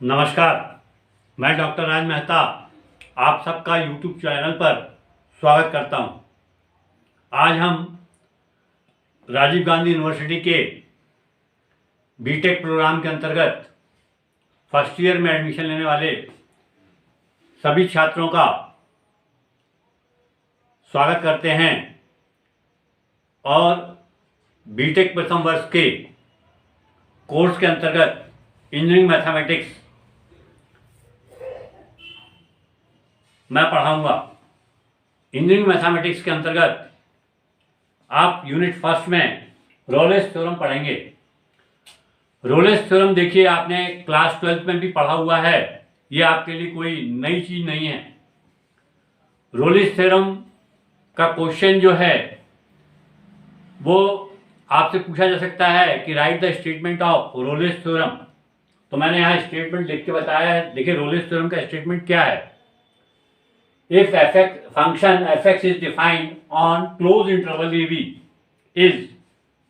नमस्कार। मैं डॉक्टर राज मेहता आप सबका यूट्यूब चैनल पर स्वागत करता हूं। आज हम राजीव गांधी यूनिवर्सिटी के बीटेक प्रोग्राम के अंतर्गत फर्स्ट ईयर में एडमिशन लेने वाले सभी छात्रों का स्वागत करते हैं और बीटेक प्रथम वर्ष के कोर्स के अंतर्गत इंजीनियरिंग मैथमेटिक्स मैं पढ़ाऊंगा। इंजीनियरिंग मैथमेटिक्स के अंतर्गत आप यूनिट फर्स्ट में रोलेस थ्योरम पढ़ेंगे। रोलेस थ्योरम देखिए आपने क्लास 12 में भी पढ़ा हुआ है, ये आपके लिए कोई नई चीज नहीं है। रोलेस थ्योरम का क्वेश्चन जो है वो आपसे पूछा जा सकता है कि right the statement of Rolle's theorem. तो मैंने यहाँ स्टेटमेंट लिख के बताया है। देखिए रोलेस थ्योरम का स्टेटमेंट क्या है। If function fx is defined on closed interval ab is,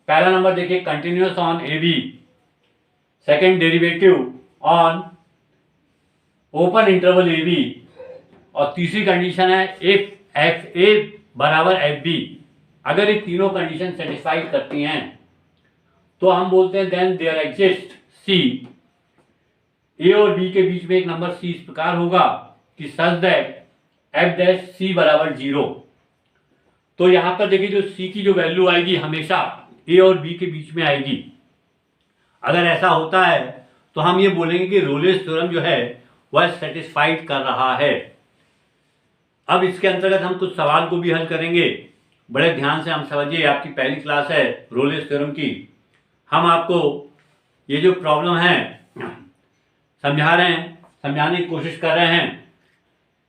पहला नंबर देखिए continuous on ab, second derivative on open interval ab, और तीसरी कंडीशन है if fa बराबर fb। अगर ये तीनों कंडीशन सेटिस्फाइड करती हैं तो हम बोलते हैं then there exist c, a और b के बीच में एक नंबर c इस प्रकार होगा कि सच दैट एफ डैश सी बराबर 0। तो यहां पर देखिए जो सी की जो वैल्यू आएगी हमेशा ए और बी के बीच में आएगी। अगर ऐसा होता है तो हम ये बोलेंगे कि रोलेस थ्योरम जो है वह सेटिस्फाइड कर रहा है। अब इसके अंतर्गत हम कुछ सवाल को भी हल करेंगे। बड़े ध्यान से हम समझिए, आपकी पहली क्लास है रोलेस थ्योरम की। हम आपको ये जो प्रॉब्लम है समझा रहे हैं, समझाने की कोशिश कर रहे हैं।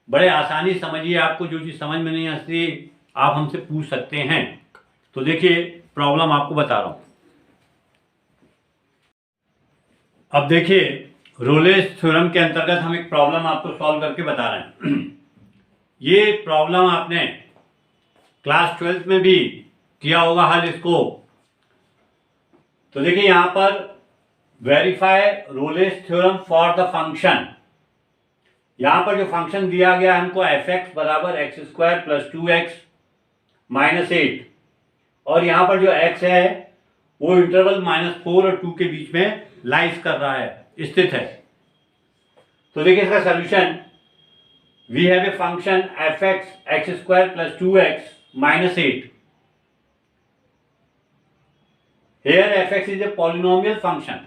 बड़े आसानी समझिए, आपको जो चीज़ समझ में नहीं आती आप हमसे पूछ सकते हैं। तो देखिए प्रॉब्लम आपको बता रहा हूं। अब देखिए रोलेस थ्योरम के अंतर्गत हम एक प्रॉब्लम आपको सॉल्व करके बता रहे हैं। ये प्रॉब्लम आपने क्लास 12 में भी किया होगा हल इसको। तो देखिए यहां पर verify Rolle's theorem for the function. यहां पर जो फंक्शन दिया गया है हमको एफ एक्स बराबर x square plus 2x minus 8, और यहां पर जो x है वो इंटरवल -4 और 2 के बीच में लाइज कर रहा है, स्थित है। तो देखिए इसका solution, we have a function f x x square plus 2x minus 8। Here f x is a polynomial function.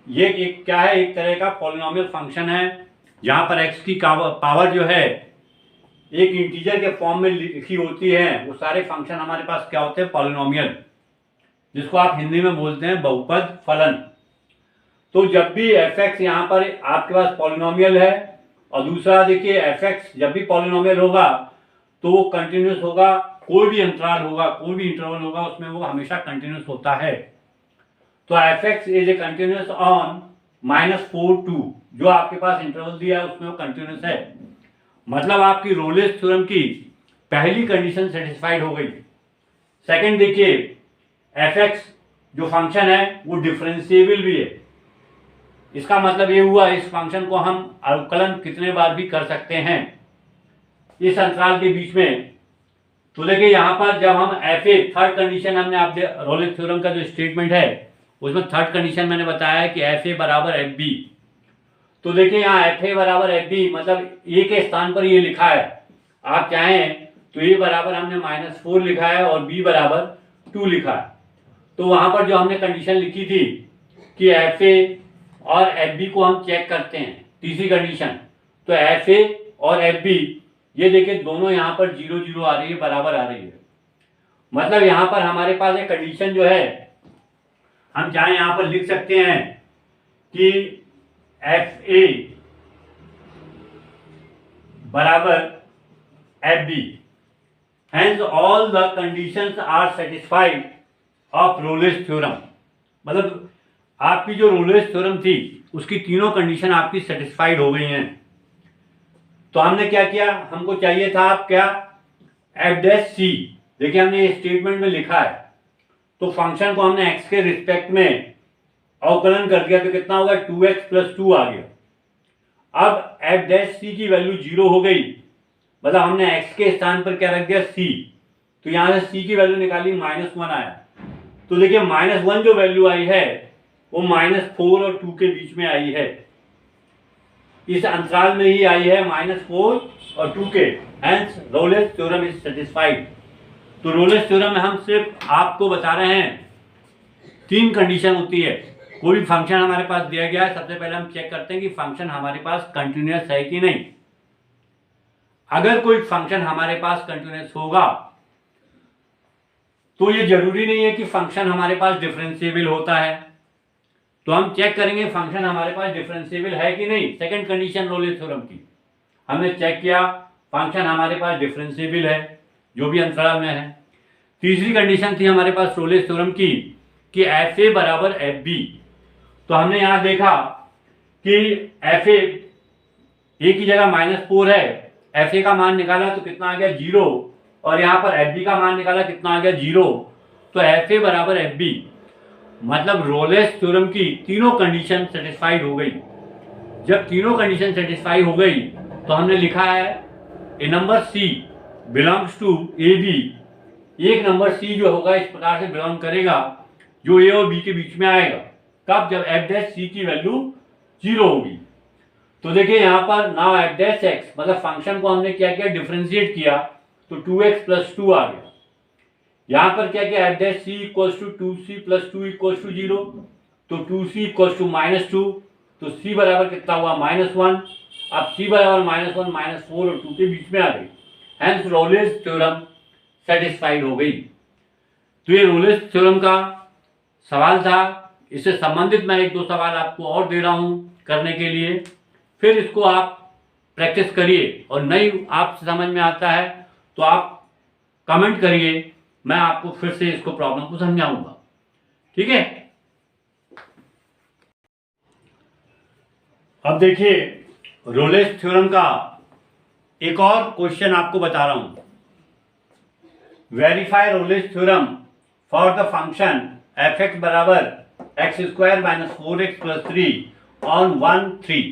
ये एक क्या है, एक तरह का पॉलिनोमियल फंक्शन है जहां पर x की पावर जो है एक इंटीजर के फॉर्म में लिखी होती है। वो सारे फंक्शन हमारे पास क्या होते हैं, पॉलिनोमियल, जिसको आप हिंदी में बोलते हैं बहुपद फलन। तो जब भी fx यहाँ पर आपके पास पॉलिनोमियल है, और दूसरा देखिए fx जब भी पॉलिनोमियल होगा तो वो कंटिन्यूस होगा। कोई भी अंतराल होगा, कोई भी इंटरवल होगा, उसमें वो हमेशा कंटिन्यूस होता है। तो fx is a continuous on -4 2, जो आपके पास इंटरवल दिया है उसमें वो कंटिन्यूस है। मतलब आपकी रोलेस थ्योरम की पहली कंडीशन सेटिस्फाइड हो गई। सेकंड देखिए fx जो फंक्शन है वो डिफरेंशिएबल भी है। इसका मतलब ये हुआ इस फंक्शन को हम अवकलन कितने बार भी कर सकते हैं इस अंतराल के बीच में। तो देखिए यहाँ पर जब हम fa, थर्ड कंडीशन हमने आप रोलेस थ्योरम का जो स्टेटमेंट है उसमें थर्ड कंडीशन मैंने बताया है कि fa बराबर fb। तो देखिए यहाँ fa बराबर fb मतलब a के स्थान पर ये लिखा है। आप चाहें तो a बराबर हमने -4 लिखा है और b बराबर 2 लिखा है। तो वहां पर जो हमने कंडीशन लिखी थी कि fa और fb को हम चेक करते हैं, तीसरी कंडीशन। तो fa और fb ये देखिए दोनों यहाँ पर 0 0 आ रही है, बराबर आ रही है। मतलब यहाँ पर हमारे पास एक कंडीशन जो है हम चाहे यहां पर लिख सकते हैं कि fa बराबर fb, hence all the conditions are satisfied of Rolle's theorem. मतलब आपकी जो रोलेस थ्योरम थी उसकी तीनों कंडीशन आपकी सेटिस्फाइड हो गई हैं। तो हमने क्या किया, हमको चाहिए था आप क्या, एफ डैश सी। देखिए हमने ये स्टेटमेंट में लिखा है। तो फंक्शन को हमने x के रिस्पेक्ट में अवकलन कर दिया तो कितना होगा 2x + 2 आ गया। अब एफ डैश सी की वैल्यू 0 हो गई, मतलब हमने एक्स के स्थान पर क्या रख दिया, सी। तो यहां से सी की वैल्यू निकाली, -1 आया। तो देखिए -1 जो वैल्यू आई है वो -4 और 2 के बीच में आई है, इस अंतराल में ही आई है, -4 और 2 के। Hence Rolle's theorem is satisfied. तो रोलेस थ्योरम में हम सिर्फ आपको बता रहे हैं 3 कंडीशन होती है। कोई भी फंक्शन हमारे पास दिया गया है, सबसे पहले हम चेक करते हैं कि फंक्शन हमारे पास कंटिन्यूअस है कि नहीं। अगर कोई फंक्शन हमारे पास कंटिन्यूअस होगा तो ये जरूरी नहीं है कि फंक्शन हमारे पास डिफरेंशिएबल होता है। तो हम चेक करेंगे फंक्शन हमारे पास डिफरेंशिएबल है कि नहीं। सेकंड कंडीशन रोलेस थ्योरम की, हमने चेक किया फंक्शन हमारे पास डिफरेंशिएबल है जो भी अंतराल में है। तीसरी कंडीशन थी हमारे पास रोलेस थ्योरम की कि एफ ए बराबर एफ बी। तो हमने यहां देखा कि एफ ए की जगह -4 है, एफ ए का मान निकाला तो कितना आ गया, 0, और यहां पर एफ बी का मान निकाला कितना आ गया, 0। तो एफ ए बराबर एफ बी, मतलब रोलेस थ्योरम की तीनों कंडीशन सेटिस्फाइड हो गई। जब तीनों कंडीशन सेटिस्फाई हो गई तो हमने लिखा है a number C belongs to A B. एक नंबर सी जो होगा इस प्रकार से बिलोंग करेगा जो ए और बी के बीच में आएगा। कब, जब एफ डैश सी की वैल्यू 0 होगी। तो देखिए यहां पर नाउ एफ डैश एक्स, मतलब फंक्शन को हमने क्या किया, डिफरेंशिएट किया, तो 2x + 2 आ गया। यहां पर क्या किया, f dash c equals to 2c + 2 equals to 0, तो 2c इक्वल्स टू -2, तो c बराबर कितना हुआ, -1। अब c बराबर -1 -4 और 2 के बीच में आ गई, हेंस रोलेस थ्योरम सेटिस्फाइड हो गई। तो ये रोलेस थ्योरम का सवाल था। इससे संबंधित मैं 1-2 सवाल आपको और दे रहा हूं करने के लिए, फिर इसको आप प्रैक्टिस करिए, और नहीं आप समझ में आता है तो आप कमेंट करिए, मैं आपको फिर से इसको प्रॉब्लम को समझाऊंगा, ठीक है। अब देखिए रोलेस थ्योरम का एक और क्वेश्चन आपको बता रहा हूं। Verify Rolle's theorem for the function f x बराबर x² - 4x + 3 ऑन 1, 3।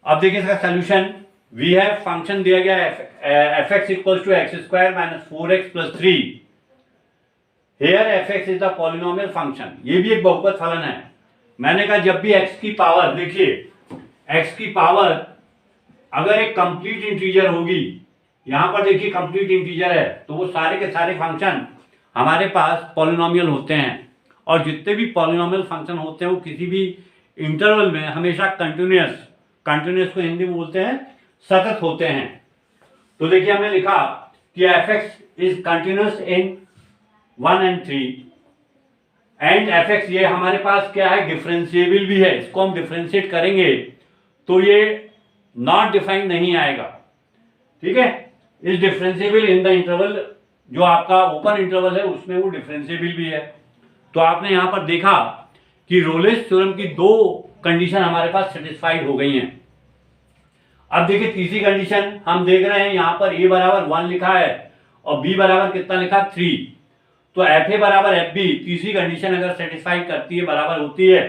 अब देखिए इसका सोल्यूशन, वी हैव फंक्शन दिया गया f x equals to x² - 4x + 3। Here f x is the polynomial function. ये भी एक बहुपद फलन है। मैंने कहा जब भी x की पावर, देखिए x की पावर अगर एक कंप्लीट इंटीजर होगी, यहां पर देखिए कंप्लीट इंटीजर है, तो वो सारे के सारे फंक्शन हमारे पास पॉलिनोमियल होते हैं। और जितने भी पॉलिनोमियल फंक्शन होते हैं वो किसी भी इंटरवल में हमेशा कंटिन्यूअस को हिंदी में बोलते हैं सतत होते हैं। तो देखिए हमने लिखा कि एफ एक्स इज कंटिन्यूअस इन 1 और 3 एंड एफ एक्स, ये हमारे पास क्या है, डिफरेंशिएबल भी है। इसको हम डिफरेंशिएट करेंगे तो ये नॉट डिफाइंड नहीं आएगा, ठीक है। Is differentiable in the interval, जो आपका ओपन इंटरवल है उसमें वो डिफरेंशिएबल भी है। तो आपने यहां पर देखा कि रोलेस थ्योरम की 2 कंडीशन हमारे पास सेटिस्फाइड हो गई हैं। अब देखिए तीसरी कंडीशन हम देख रहे हैं, यहां पर a बराबर 1 लिखा है और b बराबर कितना लिखा, 3। तो एफ ए बराबर एफ बी तीसरी कंडीशन अगर सेटिस्फाई करती है, बराबर होती है,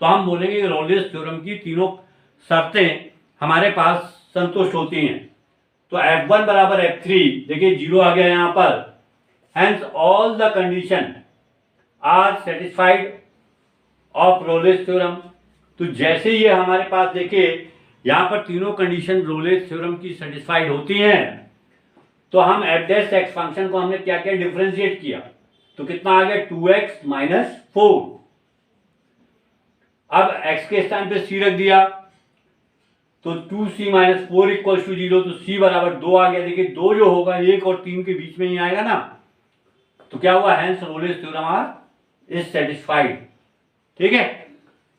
तो हम बोलेंगे कि रोलेस थ्योरम की तीनों शर्तें हमारे पास संतुष्ट होती हैं। तो F1 बराबर F3, देखिए 0 आ गया यहां पर, hence all the condition are satisfied of Rolle's theorem. तो जैसे ये हमारे पास देखिए यहां पर तीनों कंडीशन रोलेस थ्योरम की सेटिस्फाइड होती हैं, तो हम एफ डैश एक्स फंक्शन को हमने क्या किया, डिफरेंशिएट किया, तो कितना आ गया, 2x - 4। अब x के स्थान पे c रख दिया, तो 2c - 4 = 0, तो c बराबर 2 आ गया। देखिए 2 जो होगा 1 और 3 के बीच में ही आएगा ना, तो क्या हुआ, hence Rolle's theorem are is satisfied, ठीक है।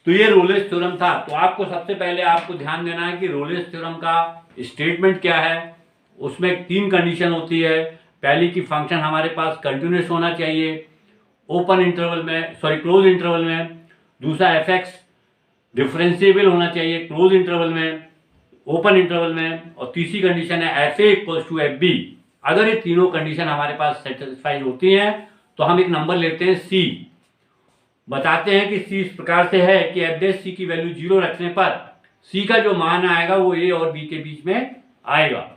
तो ये रोलेस थ्योरम था। तो आपको सबसे पहले आपको ध्यान देना है कि रोलेस थ्योरम का स्टेटमेंट क्या है। उसमें 3 कंडीशन होती है। पहली की फंक्शन हमारे पास कंटिन्यूअस होना चाहिए ओपन इंटरवल में, क्लोज इंटरवल में। दूसरा एफ एक्स डिफरेंशिएबल होना चाहिए क्लोज इंटरवल में, ओपन इंटरवल में। और तीसरी कंडीशन है f a equals to f b. अगर ये तीनों कंडीशन हमारे पास सेटिस्फाई होती हैं तो हम एक नंबर लेते हैं सी। बताते हैं कि सी इस प्रकार से है कि एफ डैश सी की वैल्यू 0 रखने पर सी का जो मान आएगा वो ए और बी के बीच में आएगा।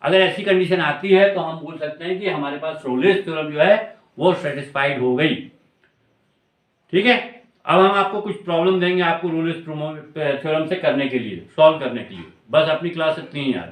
अगर ऐसी कंडीशन आती है तो हम बोल सकते हैं कि हमारे पास रोलेस थ्योरम जो है वो सेटिस्फाइड हो गई। ठीक है, अब हम आपको कुछ प्रॉब्लम देंगे आपको रोलेस थ्योरम से करने के लिए, सॉल्व करने के लिए। बस अपनी क्लास इतनी ही आज।